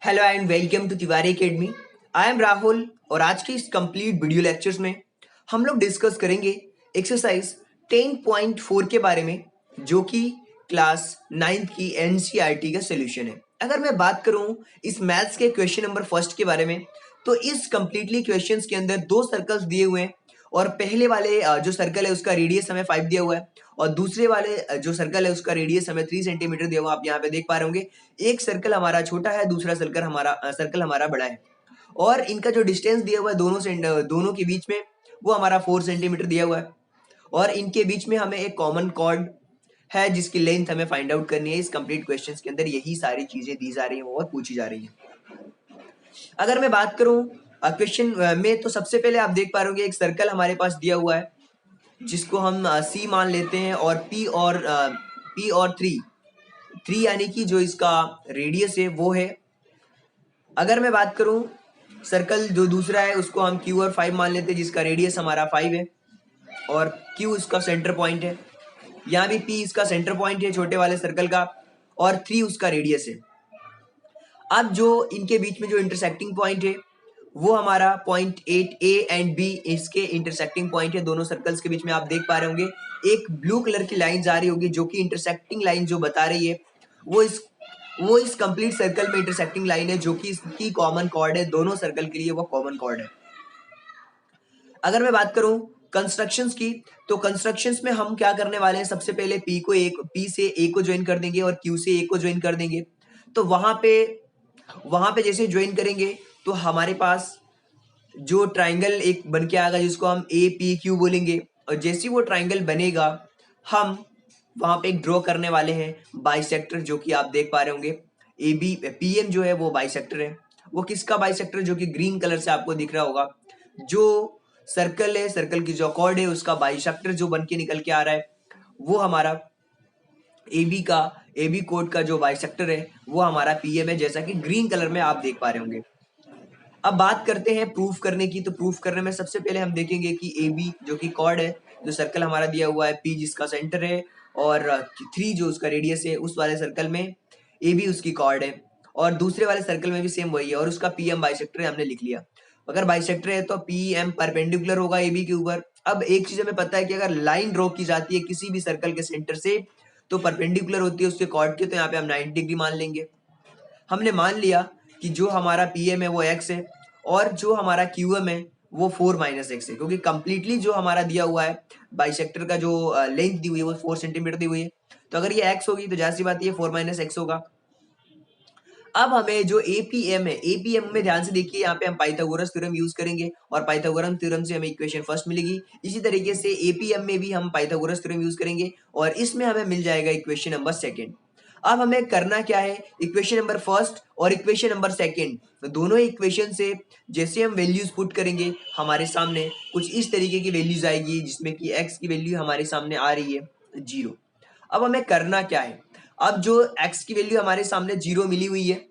Hello and welcome to Tiwari academy. I am Rahul और आज के इस कंप्लीट वीडियो लेक्चर्स में हम लोग डिस्कस करेंगे एक्सरसाइज 10.4 के बारे में, जो कि क्लास 9th की एनसीईआरटी का सोल्यूशन है। अगर मैं बात करूं इस मैथ्स के क्वेश्चन नंबर फर्स्ट के बारे में, तो इस कंप्लीटली क्वेश्चंस के अंदर दो सर्कल्स दिए हुए हैं और पहले वाले जो सर्कल है उसका रेडियस हमें 5 दिया हुआ है और दूसरे वाले जो सर्कल है उसका रेडियस हमें 3 सेंटीमीटर दिया हुआ। आप यहाँ पे देख पा रहे होंगे, एक सर्कल हमारा छोटा है, दूसरा सर्कल हमारा बड़ा है और इनका जो डिस्टेंस दिया हुआ है दोनों के बीच में वो हमारा 4 सेंटीमीटर दिया हुआ है और इनके बीच में हमें एक कॉमन कॉर्ड है जिसकी लेंथ हमें फाइंड आउट करनी है। इस कंप्लीट क्वेश्चंस के अंदर यही सारी चीजें दी जा रही हैं और पूछी जा रही हैं। अगर मैं बात करूं क्वेश्चन में, तो सबसे पहले आप देख पा रहे होंगे एक सर्कल हमारे पास दिया हुआ है जिसको हम सी मान लेते हैं और पी और थ्री यानी कि जो इसका रेडियस है वो है। अगर मैं बात करूं सर्कल जो दूसरा है उसको हम क्यू और 5 मान लेते हैं जिसका रेडियस हमारा 5 है और क्यू इसका सेंटर पॉइंट है। यहाँ भी पी इसका सेंटर पॉइंट है छोटे वाले सर्कल का और 3 उसका रेडियस है। अब जो इनके बीच में जो इंटरसेक्टिंग पॉइंट है वो हमारा पॉइंट 8 ए एंड बी इसके इंटरसेक्टिंग पॉइंट है। दोनों सर्कल्स के बीच में आप देख पा रहे होंगे एक ब्लू कलर की लाइन जा रही होगी जो कि इंटरसेक्टिंग लाइन जो बता रही है वो इस कंप्लीट सर्कल में इंटरसेक्टिंग लाइन है जो कि इसकी कॉमन कॉर्ड है। दोनों सर्कल के लिए वो कॉमन कॉर्ड है। अगर मैं बात करूं कंस्ट्रक्शंस की, तो कंस्ट्रक्शंस में हम क्या करने वाले हैं, सबसे पहले पी से ए को ज्वाइन कर देंगे और क्यू से ए को ज्वाइन कर देंगे। तो वहां पे जैसे ज्वाइन करेंगे तो हमारे पास जो ट्राइंगल एक बन के आएगा जिसको हम ए पी क्यू बोलेंगे और जैसे वो ट्राइंगल बनेगा हम वहां पे एक ड्रॉ करने वाले हैं बाइसेक्टर, जो कि आप देख पा रहे होंगे ए बी पी एम जो है वो बाइसेक्टर है। वो किसका बाइसेक्टर, जो कि ग्रीन कलर से आपको दिख रहा होगा। जो सर्कल है, सर्कल की जो कॉर्ड है उसका बाइसेक्टर जो बन के निकल के आ रहा है वो हमारा ए बी कोड का जो बाइसेक्टर है वो हमारा पी एम है, जैसा कि ग्रीन कलर में आप देख पा रहे होंगे। अब बात करते हैं प्रूफ करने की। तो प्रूफ करने में सबसे पहले हम देखेंगे कि ए बी जो कि कॉर्ड है, जो सर्कल हमारा दिया हुआ है, पी जिसका सेंटर है और 3 जो उसका रेडियस है, उस वाले सर्कल में ए बी उसकी कॉर्ड है और दूसरे वाले सर्कल में भी सेम वही है और उसका पी एम बाइसेक्टर है, हमने लिख लिया। अगर बाइसेक्टर है तो पी एम परपेंडिकुलर होगा ए बी के ऊपर। अब एक चीज हमें पता है कि अगर लाइन ड्रॉ की जाती है किसी भी सर्कल के सेंटर से तो परपेंडिकुलर होती है उसके कॉर्ड के, तो यहाँ पे हम 90 डिग्री मान लेंगे। हमने मान लिया कि जो हमारा पी एम है वो एक्स है और जो हमारा क्यू एम है वो 4 माइनस एक्स है, क्योंकि कंप्लीटली जो हमारा दिया हुआ है बाइसेक्टर का जो लेंथ दी हुई है वो 4 सेंटीमीटर दी हुई है। तो अगर ये एक्स होगी तो जाहिर सी बात ये 4 माइनस एक्स होगा। अब हमें जो एपीएम है, एपीएम में ध्यान से देखिए, यहाँ पे हम पाइथागोरस थ्योरम यूज करेंगे और पाइथागोरस थ्योरम से हमें इक्वेशन फर्स्ट मिलेगी। इसी तरीके से एपीएम में भी हम पाइथागोरस थ्योरम यूज करेंगे और इसमें हमें मिल जाएगा इक्वेशन नंबर सेकंड। अब हमें करना क्या है, इक्वेशन नंबर फर्स्ट और इक्वेशन नंबर सेकंड, तो दोनों इक्वेशन से जैसे हम वैल्यूज पुट करेंगे हमारे सामने कुछ इस तरीके की वैल्यूज आएगी, जिसमें कि एक्स की वैल्यू हमारे सामने आ रही है 0। अब हमें करना क्या है, अब जो एक्स की वैल्यू हमारे सामने 0 मिली हुई है,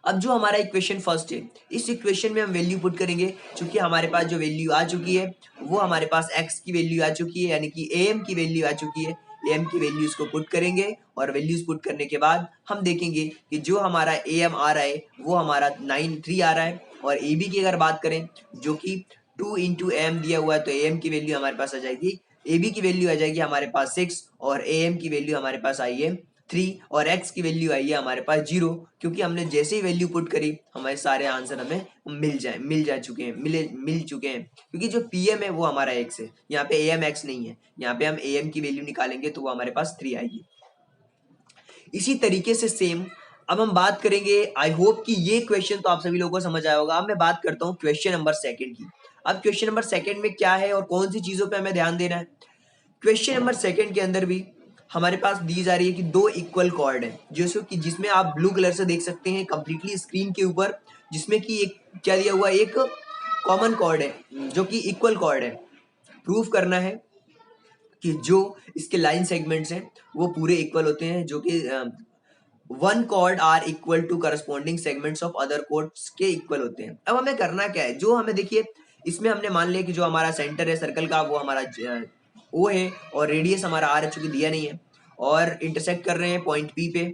अब जो हमारा इक्वेशन फर्स्ट है इस इक्वेशन में हम वैल्यू पुट करेंगे। क्योंकि हमारे पास जो वैल्यू आ चुकी है वो हमारे पास एक्स की वैल्यू आ चुकी है, यानी कि ए एम की वैल्यू आ चुकी है। ए एम की वैल्यूज को पुट करेंगे और वैल्यूज पुट करने के बाद हम देखेंगे कि जो हमारा ए एम आ रहा है वो हमारा 93 आ रहा है और ए बी की अगर बात करें जो कि 2 इंटू एम दिया हुआ है, तो ए एम की वैल्यू हमारे पास आ जाएगी, ए बी की वैल्यू आ जाएगी हमारे पास 6 और ए एम की वैल्यू हमारे पास आई है 3 और x की वैल्यू आई है हमारे पास 0। क्योंकि हमने जैसे ही वैल्यू पुट करी हमारे सारे आंसर हमें मिल चुके हैं क्योंकि जो pm है वो हमारा x है, यहाँ पे am x नहीं है। यहाँ पे हम am की वैल्यू निकालेंगे तो वो हमारे पास 3 आएगी। इसी तरीके से सेम अब हम बात करेंगे। आई होप कि ये क्वेश्चन तो आप सभी लोगों को समझ आया होगा। अब मैं बात करता हूँ क्वेश्चन नंबर सेकंड की। अब क्वेश्चन नंबर सेकंड में क्या है और कौन सी चीजों पे हमें ध्यान देना है। क्वेश्चन नंबर सेकंड के अंदर भी हमारे पास दी जा रही है कि दो इक्वल कॉर्ड है, जैसे कि जिसमें आप ब्लू कलर से देख सकते हैं कंप्लीटली स्क्रीन के ऊपर, जिसमें कि एक क्या दिया हुआ है, एक कॉमन कॉर्ड है जो कि इक्वल कॉर्ड है। प्रूफ करना है कि जो इसके लाइन सेगमेंट्स हैं वो पूरे इक्वल होते हैं, जो कि one chord are equal to corresponding segments of other chords के इक्वल होते हैं। अब हमें करना क्या है, जो हमें देखिए इसमें हमने मान लिया कि जो हमारा सेंटर है सर्कल का वो हमारा ओ है और रेडियस हमारा आर है, चूंकि दिया नहीं है और इंटरसेक्ट कर रहे हैं पॉइंट पी पे।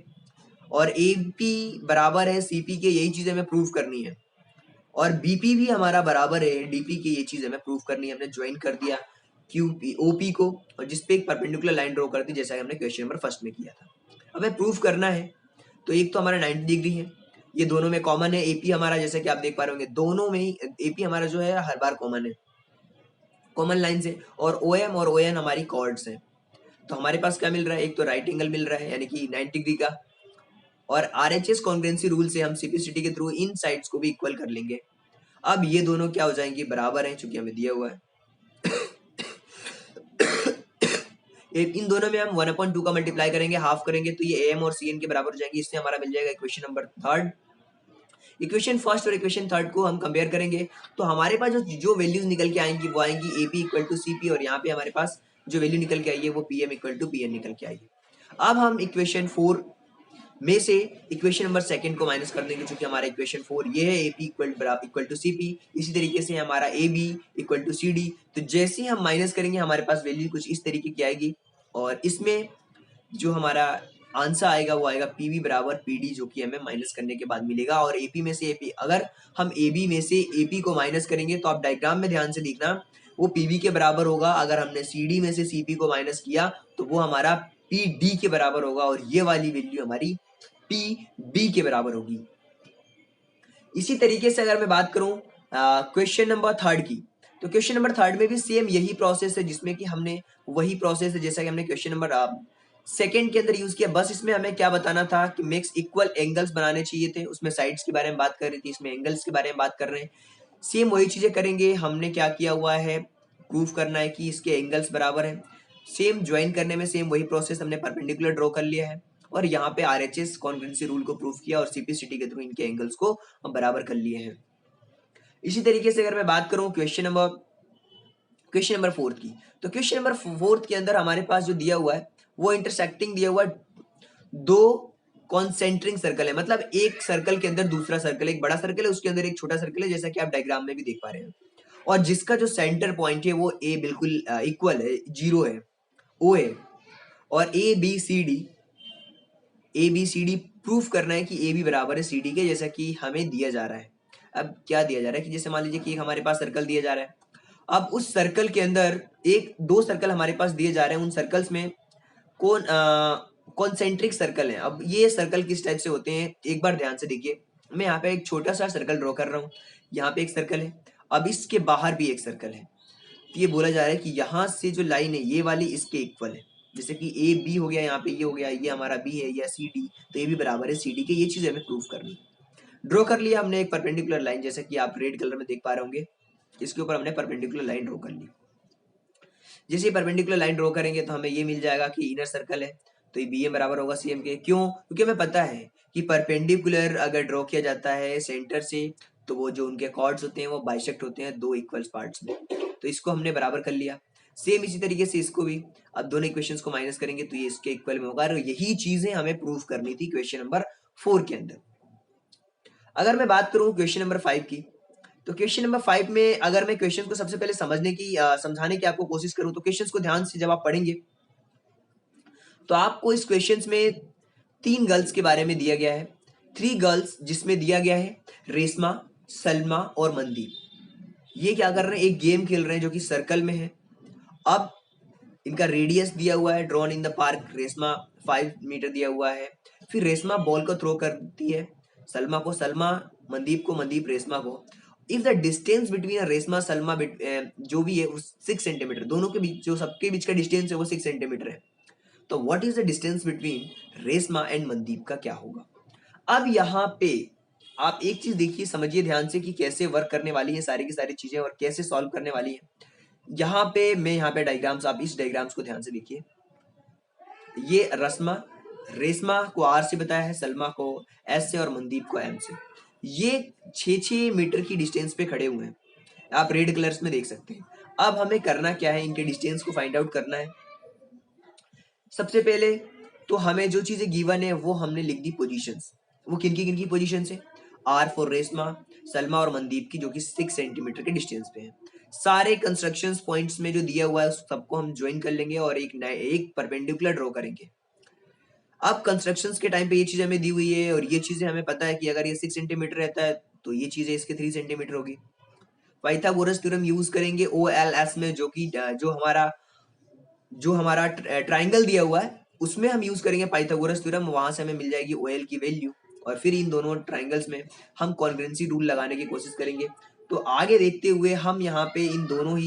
और AP बराबर है CP के, यही चीज हमें प्रूव करनी है। और BP भी हमारा बराबर है DP के, ये चीज हमें प्रूव करनी है। हमने ज्वाइन कर दिया QP OP को, और जिसपे एक परपेंडिकुलर लाइन ड्रॉ कर दी, जैसा कि हमने क्वेश्चन नंबर फर्स्ट में किया था। हमें प्रूफ करना है, तो एक तो हमारा 90 डिग्री है, ये दोनों में कॉमन है। AP हमारा, जैसे कि आप देख पा रहे होंगे, दोनों में ही AP हमारा जो है हर बार कॉमन है, कॉमन लाइन से। और OM और ON हमारी कॉर्ड्स हैं। तो हमारे पास क्या मिल रहा है, एक तो राइट एंगल मिल रहा है यानी कि 90 डिग्री का, और RHS कॉन्ग्रुएंसी रूल से हम CPCT के थ्रू इन साइड्स को भी इक्वल कर लेंगे। अब ये दोनों क्या हो जाएंगे, बराबर हैं, चूंकि हमें दिया हुआ है। इन दोनों में हम 1/2 का मल्टीप्लाई करेंगे, हाफ करेंगे, तो ये AM और CN के बराबर हो जाएंगे। इससे हमारा मिल जाएगा equation number third. Equation first और इक्वेशन थर्ड को हम कंपेयर करेंगे, तो हमारे पास जो वैल्यूज निकल के आएंगी वो आएंगी AP इक्वल टू CP, और यहाँ पे हमारे पास जो वैल्यू निकल के आई है वो PM इक्वल टू PN निकल के आई है। अब हम इक्वेशन 4 में से इक्वेशन नंबर सेकंड को माइनस कर देंगे, क्योंकि हमारा इक्वेशन 4 ये है, AP इक्वल टू CP। इसी तरीके से हमारा AB इक्वल टू CD। तो जैसे ही हम माइनस करेंगे, हमारे पास वैल्यू कुछ इस तरीके की आएगी, और इसमें जो हमारा आंसर आएगा वो आएगा PV बराबर PD, जो कि हमें माइनस करने के बाद मिलेगा। और AP में से AP, अगर हम AB में से AP को माइनस करेंगे, तो आप डायग्राम में ध्यान से देखना, वो PV के बराबर होगा। अगर हमने CD में से CP को माइनस किया, तो वो हमारा PD के बराबर होगा, और ये वाली वैल्यू हमारी PB के बराबर होगी। इसी तरीके से अगर मैं बात करूं क्वेश्चन नंबर थर्ड की, तो क्वेश्चन नंबर थर्ड में भी सेम यही प्रोसेस है, जिसमें कि हमने वही प्रोसेस है जैसा कि हमने क्वेश्चन नंबर सेकंड के अंदर यूज किया। बस इसमें हमें क्या बताना था कि मिक्स इक्वल एंगल्स बनाने चाहिए थे। उसमें साइड्स के बारे में बात कर रही थी, इसमें एंगल्स के बारे में बात कर रहे हैं। सेम वही चीजें करेंगे। हमने क्या किया हुआ है, प्रूफ करना है कि इसके एंगल्स बराबर है। सेम ज्वाइन करने में सेम वही प्रोसेस, हमने परपेंडिकुलर ड्रॉ कर लिया है, और यहाँ पे RHS कॉन्ग्रुएंसी रूल को प्रूफ किया, और CPCT के थ्रू इनके एंगल्स को हम बराबर कर लिए हैं। इसी तरीके से अगर मैं बात करूं क्वेश्चन नंबर फोर्थ की, तो क्वेश्चन नंबर फोर्थ के अंदर हमारे पास जो दिया हुआ है वो इंटरसेक्टिंग दिया हुआ है, दो कॉन्सेंट्रिक सर्कल है। मतलब एक सर्कल के अंदर दूसरा सर्कल, एक बड़ा सर्कल है, उसके अंदर एक छोटा सर्कल है, जैसा कि आप डायग्राम में भी देख पा रहे हैं। और जिसका जो सेंटर पॉइंट है वो A बिल्कुल इक्वल है, 0 है, O है। और ABCD प्रूफ करना है कि AB बराबर है CD के, जैसा कि हमें दिया जा रहा है। अब क्या दिया जा रहा है कि जैसे मान लीजिए कि हमारे पास सर्कल दिया जा रहा है। अब उस सर्कल के अंदर दो सर्कल हमारे पास दिए जा रहे हैं, उन सर्कल्स में कौन कॉन्सेंट्रिक सर्कल है। अब ये सर्कल किस टाइप से होते हैं, एक बार ध्यान से देखिए। मैं यहाँ पे एक छोटा सा सर्कल ड्रॉ कर रहा हूँ, यहाँ पे एक सर्कल है, अब इसके बाहर भी एक सर्कल है। तो ये बोला जा रहा है कि यहाँ से जो लाइन है ये वाली इसके इक्वल है। जैसे कि AB हो गया, यहाँ पे ये हो गया, ये हमारा B है, या CD, तो ये भी बराबर है CD के। ये चीज हमें प्रूफ करनी है। ड्रॉ कर लिया हमने एक परपेंडिकुलर लाइन, जैसे कि आप रेड कलर में देख पा रहे होंगे, इसके ऊपर हमने परपेंडिकुलर लाइन ड्रॉ कर ली। जैसे परपेंडिकुलर लाइन ड्रॉ करेंगे तो हमें ये मिल जाएगा कि इनर सर्कल है, तो ये BM बराबर होगा CM के। क्यों? क्योंकि हमें पता है कि परपेंडिकुलर अगर ड्रॉ किया जाता है सेंटर से, तो वो जो उनके कॉर्ड्स होते हैं वो बाइसेक्ट होते हैं दो इक्वल पार्ट्स में, तो इसको हमने बराबर कर लिया। सेम इसी तरीके से इसको भी, अब दोनों इक्वेशंस को माइनस करेंगे तो ये इसके इक्वल में होगा। और यही चीजें हमें प्रूफ करनी थी क्वेश्चन नंबर 4 के अंदर। अगर मैं बात करूं क्वेश्चन नंबर 5 की, तो क्वेश्चन नंबर 5 में अगर मैं क्वेश्चन को सबसे पहले समझाने की आपको कोशिश करूं, तो क्वेश्चन को ध्यान से जब आप पढ़ेंगे, तो आपको इस क्वेश्चन में 3 गर्ल्स के बारे में दिया गया है। 3 गर्ल्स, जिसमें दिया गया है रेशमा, सलमा और मनदीप। ये क्या कर रहे हैं, एक गेम खेल रहे हैं जो कि सर्कल में है। अब इनका रेडियस दिया हुआ है, drawn in the park. Reshma 5 metre दिया हुआ है। फिर रेशमा बॉल को थ्रो करती है, सलमा को सलमा, मनदीप को मनदीप रेशमा को। If the distance between Reshma Salma जो भी है 6 सेंटीमीटर, दोनों के बीच जो सबके बीच का डिस्टेंस है वो 6 सेंटीमीटर है। तो what is the distance between Reshma and Mandeep का क्या होगा। अब यहाँ पे आप एक चीज देखिए, समझिए ध्यान से कि कैसे वर्क करने वाली है सारी की सारी चीजें और कैसे सॉल्व करने वाली है। यहाँ पे मैं यहाँ पे डायग्राम्स, आप इस डायग्राम्स को ध्यान से देखिए। ये रेशमा को R से बताया है, सलमा को S से और मनदीप को M से। ये 6-6 मीटर की डिस्टेंस पे खड़े हुए हैं, आप रेड कलर्स में देख सकते हैं। अब हमें करना क्या है, इनके डिस्टेंस को फाइंड आउट करना है। सबसे पहले तो हमें जो चीजें गिवन है वो हमने लिख दी पोजीशंस। वो किन की पोजीशन है, R फॉर रेशमा, सलमा और मनदीप की, जो कि 6 सेंटीमीटर के डिस्टेंस पे है। सारे कंस्ट्रक्शन पॉइंट्स में जो दिया हुआ है उस सबको हम ज्वाइन कर लेंगे और एक परपेंडिकुलर ड्रॉ करेंगे। अब कंस्ट्रक्शंस के टाइम पे ये चीज हमें दी हुई है और ये चीजें हमें पता है कि अगर ये 6 सेंटीमीटर रहता है तो ये चीजें इसके 3 सेंटीमीटर होगी। पाइथागोरस थ्योरम यूज करेंगे OLS में, जो हमारा ट्राइंगल दिया हुआ है उसमें हम यूज करेंगे पाइथागोरस थ्योरम, वहां से हमें मिल जाएगी OL की वैल्यू और फिर इन दोनों ट्राइंगल्स में हम कॉन्ग्रुएंसी रूल लगाने की कोशिश करेंगे। तो आगे देखते हुए हम यहाँ पे इन दोनों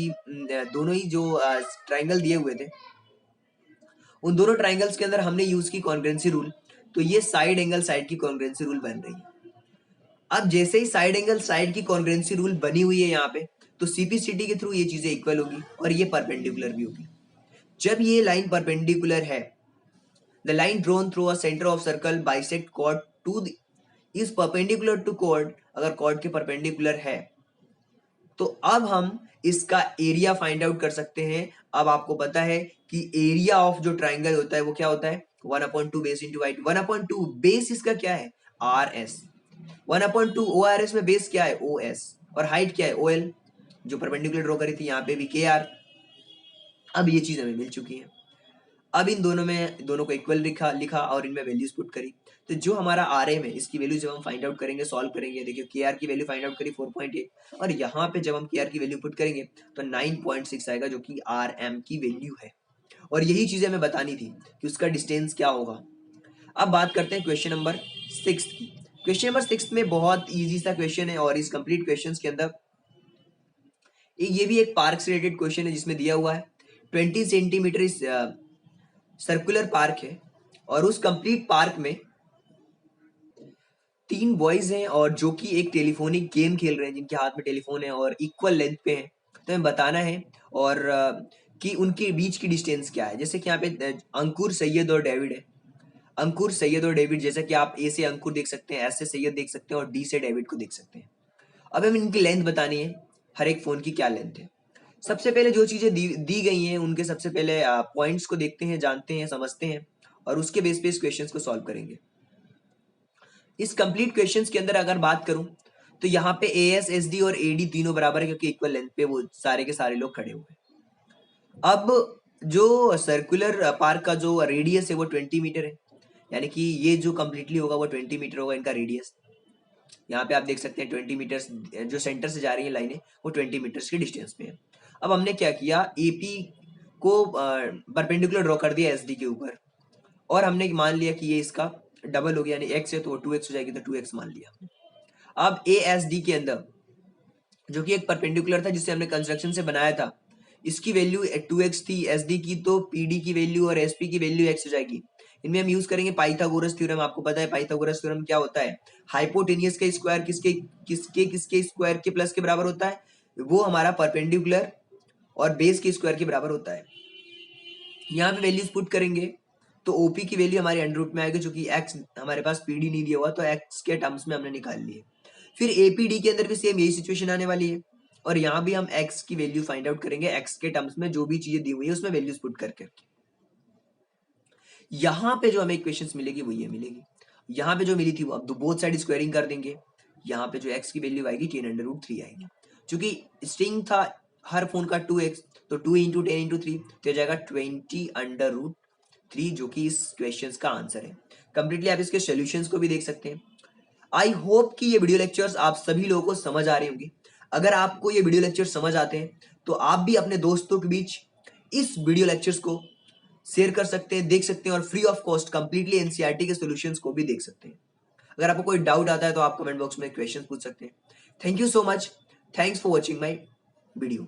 ही जो ट्राइंगल दिए हुए थे उन दोनों ट्राइंगल्स के अंदर हमने यूज की कॉन्ग्रुएंसी रूल, तो ये साइड एंगल साइड की कॉन्ग्रुएंसी रूल बन रही है। अब जैसे ही साइड एंगल साइड की कॉन्ग्रुएंसी रूल बनी हुई है यहाँ पे, तो CP/CD के थ्रू ये चीजें इक्वल होगी और ये परपेंडिकुलर भी होगी। जब ये लाइन परपेंडिकुलर है, the line drawn through a centre of circle bisect chord to is perpendicular to chord, अगर कॉर्ड के परपेंडिकुलर है तो अब हम इसका एरिया फाइंड आउट कर सकते हैं। अब आपको पता है कि एरिया ऑफ जो ट्राइंगल होता है वो क्या होता है, 1/2 बेस इंटू हाइट। 1/2 बेस इसका क्या है, RS। 1/2 ORS में बेस क्या है, OS, और हाइट क्या है, OL, जो परपेंडिकुलर ड्रॉ करी थी यहाँ पे भी KR। अब ये चीज हमें मिल चुकी है। अब इन दोनों को इक्वल लिखा और इनमें वैल्यूज पुट करी, तो जो हमारा RM है इसकी वैल्यू जब हम फाइंड आउट करेंगे, सॉल्व करेंगे, देखिए KR की वैल्यू फाइंड आउट करी 4.8 और यहाँ पे जब हम KR की वैल्यू पुट करेंगे तो 9.6 आएगा, जो कि RM की वैल्यू है। और यही चीजें हमें बतानी थी कि उसका डिस्टेंस क्या होगा। अब बात करते हैं क्वेश्चन नंबर 6 की। क्वेश्चन नंबर 6 में बहुत इजी सा क्वेश्चन है और इस कंप्लीट क्वेश्चन के अंदर ये भी एक पार्क से रिलेटेड क्वेश्चन है जिसमें दिया हुआ है 20 सेंटीमीटर सर्कुलर पार्क है और उस कंप्लीट पार्क में 3 बॉयज हैं और जो कि एक टेलीफोनिक गेम खेल रहे हैं, जिनके हाथ में टेलीफोन है और इक्वल लेंथ पे हैं। तो हमें बताना है और कि उनके बीच की डिस्टेंस क्या है। जैसे कि यहाँ पे अंकुर, सैयद और डेविड है। अंकुर, सैयद और डेविड, जैसे कि आप A से अंकुर देख सकते हैं, S से सैयद देख सकते हैं और D से डेविड को देख सकते हैं। अब हमें इनकी लेंथ बतानी है, हर एक फोन की क्या लेंथ है। सबसे पहले जो चीजें दी गई हैं उनके सबसे पहले पॉइंट्स को देखते हैं, जानते हैं, समझते हैं और उसके बेस पे इस क्वेश्चंस को सॉल्व करेंगे। इस कंप्लीट क्वेश्चंस के अंदर अगर बात करूं तो यहाँ पे AS, SD और AD तीनों बराबर है क्योंकि इक्वल लेंथ पे वो सारे के सारे लोग खड़े हुए हैं। अब जो सर्कुलर पार्क का जो रेडियस है वो 20 मीटर है, यानी कि ये जो कंप्लीटली होगा वो 20 मीटर होगा इनका रेडियस। यहाँ पे आप देख सकते हैं 20 मीटर्स, जो सेंटर से जा रही है लाइनें वो 20 मीटर्स की डिस्टेंस पे है। अब हमने क्या किया, AP को परपेंडिकुलर ड्रॉ कर दिया SD के ऊपर और हमने मान लिया कि ये इसका डबल हो गया, यानी x है तो 2x हो जाएगी, तो 2x मान लिया हमने। अब ASD के अंदर जो कि एक परपेंडिकुलर था जिसे हमने कंस्ट्रक्शन से बनाया था, इसकी वैल्यू 2x थी SD की, तो PD की वैल्यू और SP की वैल्यू x हो जाएगी। इनमें हम यूज करेंगे पाइथागोरस थ्योरम। आपको पता है पाइथागोरस थ्योरम क्या होता है, हाइपोटेनियस का स्क्वायर किसके किसके किसके स्क्वायर के प्लस के बराबर होता है, वो हमारा परपेंडिकुलर और बेस के स्क्वायर के बराबर होता है। यहाँ पे वैल्यूज पुट करेंगे तो OP की वैल्यू हमारे अंडर रूट में आएगी, जो कि x हमारे पास PD नहीं दिया हुआ तो x के टर्म्स में हमने निकाल लिए। फिर APD के अंदर भी सेम यही सिचुएशन आने वाली है और यहाँ भी हम x की वैल्यू फाइंड आउट करेंगे, x के टर्म्स में जो भी चीजें दी हुई है उसमें वैल्यूज पुट करके। यहाँ पे जो हमें इक्वेशंस मिलेगी वो ये मिलेगी, यहाँ पे जो मिली थी वो, अब बोथ साइड स्क्वायरिंग कर देंगे, यहाँ पे जो x की वैल्यू आएगी 10√3 आएगी। चूंकि स्ट्रिंग था हर फोन का 2x, तो 2 × 10 × 3 तो हो जाएगा 20√3, जो कि इस क्वेश्चंस का आंसर है। कंप्लीटली आप इसके सॉल्यूशंस को भी देख सकते हैं। आई होप कि ये वीडियो लेक्चर्स आप सभी लोगों को समझ आ रही होंगी। अगर आपको ये वीडियो लेक्चर समझ आते हैं तो आप भी अपने दोस्तों के बीच इस वीडियो लेक्चर्स को शेयर कर सकते हैं, देख सकते हैं और free of cost completely NCERT के सॉल्यूशंस को भी देख सकते हैं। अगर आपको कोई डाउट आता है तो आप कमेंट बॉक्स में क्वेश्चन पूछ सकते हैं। Thank you so much, thanks for watching my video.